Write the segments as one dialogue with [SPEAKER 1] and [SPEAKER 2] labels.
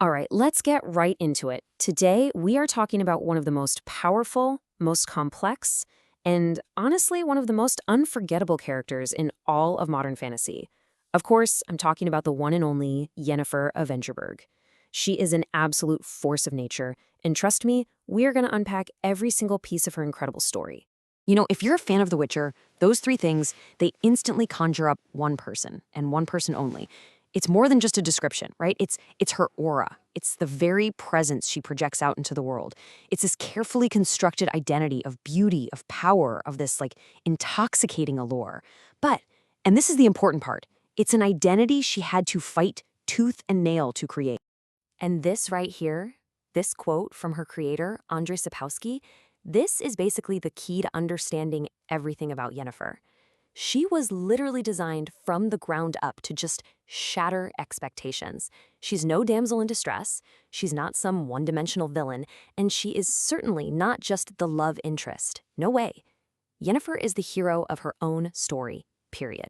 [SPEAKER 1] All right, let's get right into it. Today, we are talking about one of the most powerful, most complex, and honestly, one of the most unforgettable characters in all of modern fantasy. Of course, I'm talking about the one and only Yennefer of Vengerberg. She is an absolute force of nature, and trust me, we are going to unpack every single piece of her incredible story. If you're a fan of The Witcher, those three things, they instantly conjure up one person, and one person only. It's more than just a description, right? It's her aura. It's the very presence she projects out into the world. It's this carefully constructed identity of beauty, of power, of this intoxicating allure. But, and this is the important part, it's an identity she had to fight tooth and nail to create. And this right here, this quote from her creator, Andrzej Sapkowski, this is basically the key to understanding everything about Yennefer. She was literally designed from the ground up to just shatter expectations. She's no damsel in distress, she's not some one-dimensional villain, and she is certainly not just the love interest. No way. Yennefer is the hero of her own story, period.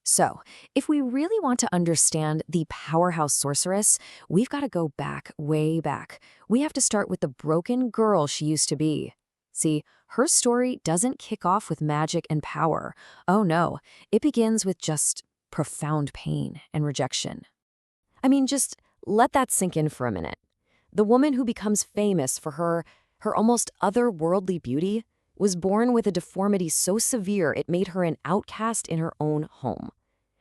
[SPEAKER 1] So, if we really want to understand the powerhouse sorceress, we've got to go back, way back. We have to start with the broken girl she used to be. See, her story doesn't kick off with magic and power. Oh no, it begins with just profound pain and rejection. Just let that sink in for a minute. The woman who becomes famous for her almost otherworldly beauty was born with a deformity so severe it made her an outcast in her own home.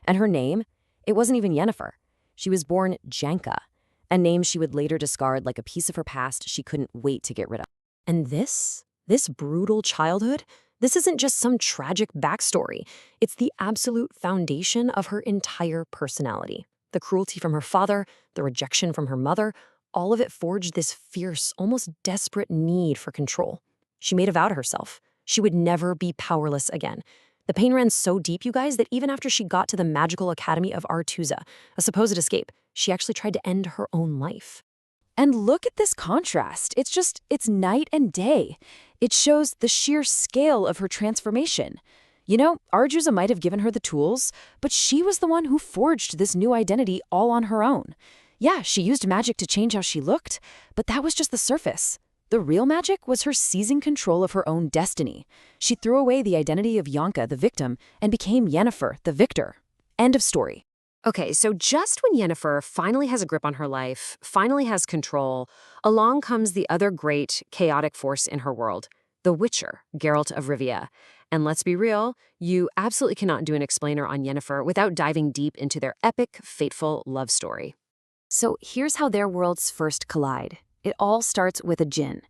[SPEAKER 1] And her name, it wasn't even Yennefer. She was born Janka, a name she would later discard like a piece of her past she couldn't wait to get rid of. And this brutal childhood, this isn't just some tragic backstory. It's the absolute foundation of her entire personality. The cruelty from her father, the rejection from her mother, all of it forged this fierce, almost desperate need for control. She made a vow to herself. She would never be powerless again. The pain ran so deep, you guys, that even after she got to the magical academy of Aretuza, a supposed escape, she actually tried to end her own life. And look at this contrast. It's night and day. It shows the sheer scale of her transformation. Aretuza might have given her the tools, but she was the one who forged this new identity all on her own. Yeah, she used magic to change how she looked, but that was just the surface. The real magic was her seizing control of her own destiny. She threw away the identity of Janka, the victim, and became Yennefer, the victor. End of story. Okay, so just when Yennefer finally has a grip on her life, finally has control, along comes the other great, chaotic force in her world, the Witcher, Geralt of Rivia. And let's be real, you absolutely cannot do an explainer on Yennefer without diving deep into their epic, fateful love story. So here's how their worlds first collide. It all starts with a djinn.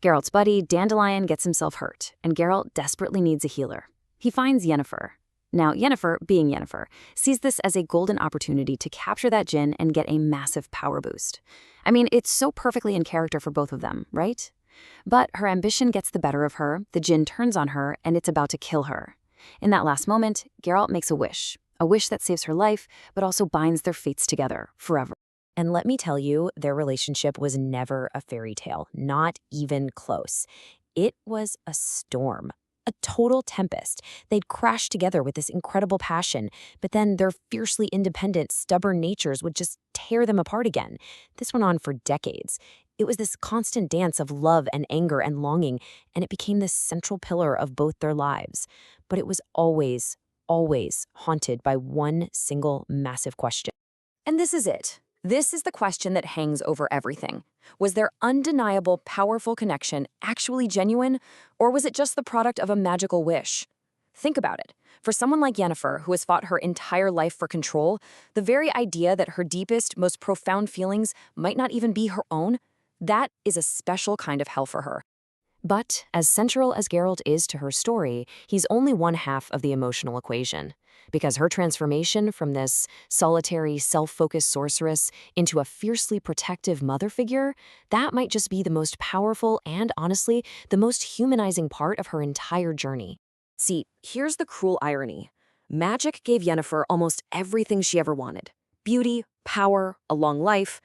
[SPEAKER 1] Geralt's buddy, Dandelion, gets himself hurt, and Geralt desperately needs a healer. He finds Yennefer. Now, Yennefer, being Yennefer, sees this as a golden opportunity to capture that djinn and get a massive power boost. It's so perfectly in character for both of them, right? But her ambition gets the better of her, the djinn turns on her, and it's about to kill her. In that last moment, Geralt makes a wish that saves her life, but also binds their fates together forever. And let me tell you, their relationship was never a fairy tale, not even close. It was a storm. A total tempest. They'd crash together with this incredible passion, but then their fiercely independent, stubborn natures would just tear them apart again. This went on for decades. It was this constant dance of love and anger and longing, and it became this central pillar of both their lives. But it was always, always haunted by one single massive question. And this is it. This is the question that hangs over everything. Was their undeniable, powerful connection actually genuine, or was it just the product of a magical wish? Think about it. For someone like Yennefer, who has fought her entire life for control, the very idea that her deepest, most profound feelings might not even be her own, that is a special kind of hell for her. But as central as Geralt is to her story, he's only one half of the emotional equation. Because her transformation from this solitary, self-focused sorceress into a fiercely protective mother figure, that might just be the most powerful and, honestly, the most humanizing part of her entire journey. See, here's the cruel irony. Magic gave Yennefer almost everything she ever wanted. Beauty, power, a long life.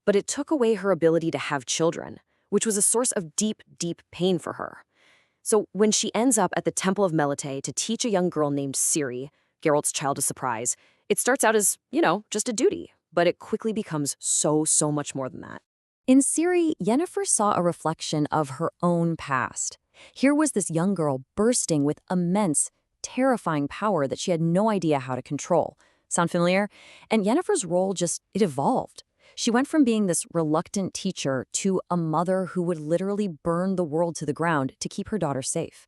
[SPEAKER 1] But it took away her ability to have children, which was a source of deep, deep pain for her. So when she ends up at the Temple of Melite to teach a young girl named Ciri, Geralt's child of surprise, it starts out as, just a duty.
[SPEAKER 2] but it quickly becomes so much more than that.
[SPEAKER 1] In Ciri, Yennefer saw a reflection of her own past. Here was this young girl bursting with immense, terrifying power that she had no idea how to control. Sound familiar? And Yennefer's role it evolved. She went from being this reluctant teacher to a mother who would literally burn the world to the ground to keep her daughter safe.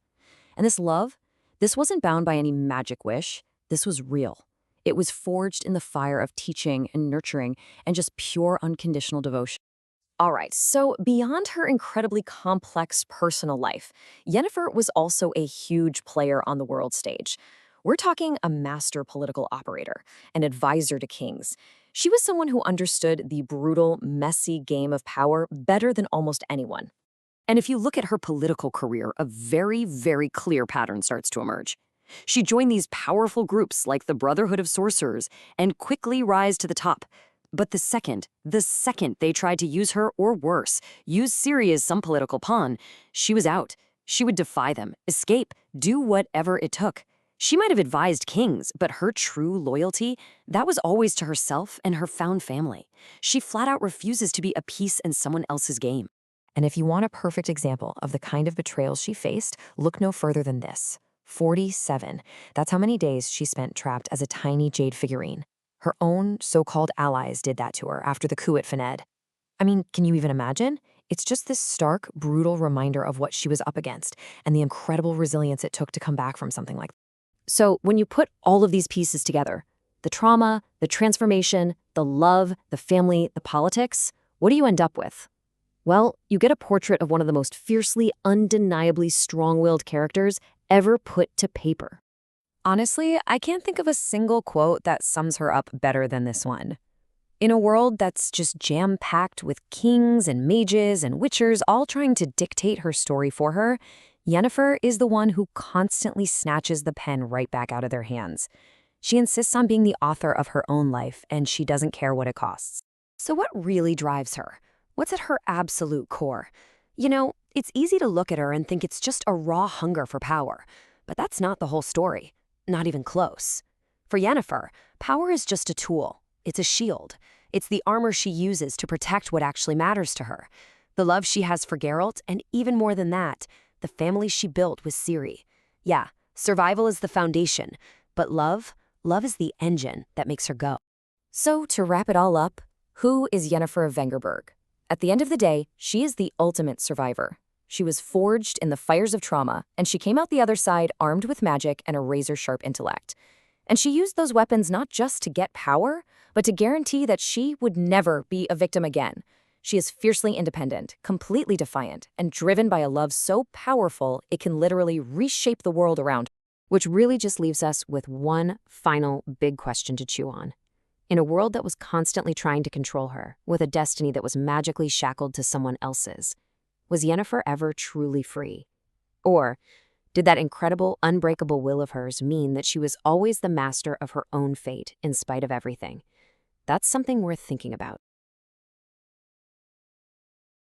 [SPEAKER 1] And this love, this wasn't bound by any magic wish. This was real. It was forged in the fire of teaching and nurturing and just pure unconditional devotion. All right, so beyond her incredibly complex personal life, Yennefer was also a huge player on the world stage. We're talking a master political operator, an advisor to kings. She was someone who understood the brutal, messy game of power better than almost anyone. And if you look at her political career, a very clear pattern starts to emerge. She joined these powerful groups like the Brotherhood of Sorcerers and quickly rise to the top. But the second they tried to use her, or worse, use Ciri as some political pawn, she was out. She would defy them, escape, do whatever it took. She might have advised kings, but her true loyalty, that was always to herself and her found family. She flat out refuses to be a piece in someone else's game. And if you want a perfect example of the kind of betrayals she faced, look no further than this. 47. That's how many days she spent trapped as a tiny jade figurine. Her own so-called allies did that to her after the coup at Fened. I mean, can you even imagine? It's just this stark, brutal reminder of what she was up against and the incredible resilience it took to come back from something like that. So when you put all of these pieces together, the trauma, the transformation, the love, the family, the politics, what do you end up with? Well, you get a portrait of one of the most fiercely, undeniably strong-willed characters ever put to paper. Honestly, I can't think of a single quote that sums her up better than this one. In a world that's just jam-packed with kings and mages and witchers all trying to dictate her story for her, Yennefer is the one who constantly snatches the pen right back out of their hands. She insists on being the author of her own life, and she doesn't care what it costs. So what really drives her? What's at her absolute core? You know, it's easy to look at her and think it's just a raw hunger for power, but that's not the whole story. Not even close. For Yennefer, power is just a tool. It's a shield. It's the armor she uses to protect what actually matters to her. The love she has for Geralt, and even more than that, the family she built with Ciri. Yeah, survival is the foundation, but love is the engine that makes her go. So to wrap it all up, who is Yennefer of Vengerberg? At the end of the day, she is the ultimate survivor. She was forged in the fires of trauma, and she came out the other side armed with magic and a razor-sharp intellect. And she used those weapons not just to get power, but to guarantee that she would never be a victim again. She is fiercely independent, completely defiant, and driven by a love so powerful it can literally reshape the world around her. Which really just leaves us with one final big question to chew on. In a world that was constantly trying to control her, with a destiny that was magically shackled to someone else's, was Yennefer ever truly free? Or did that incredible, unbreakable will of hers mean that she was always the master of her own fate in spite of everything? That's something worth thinking about.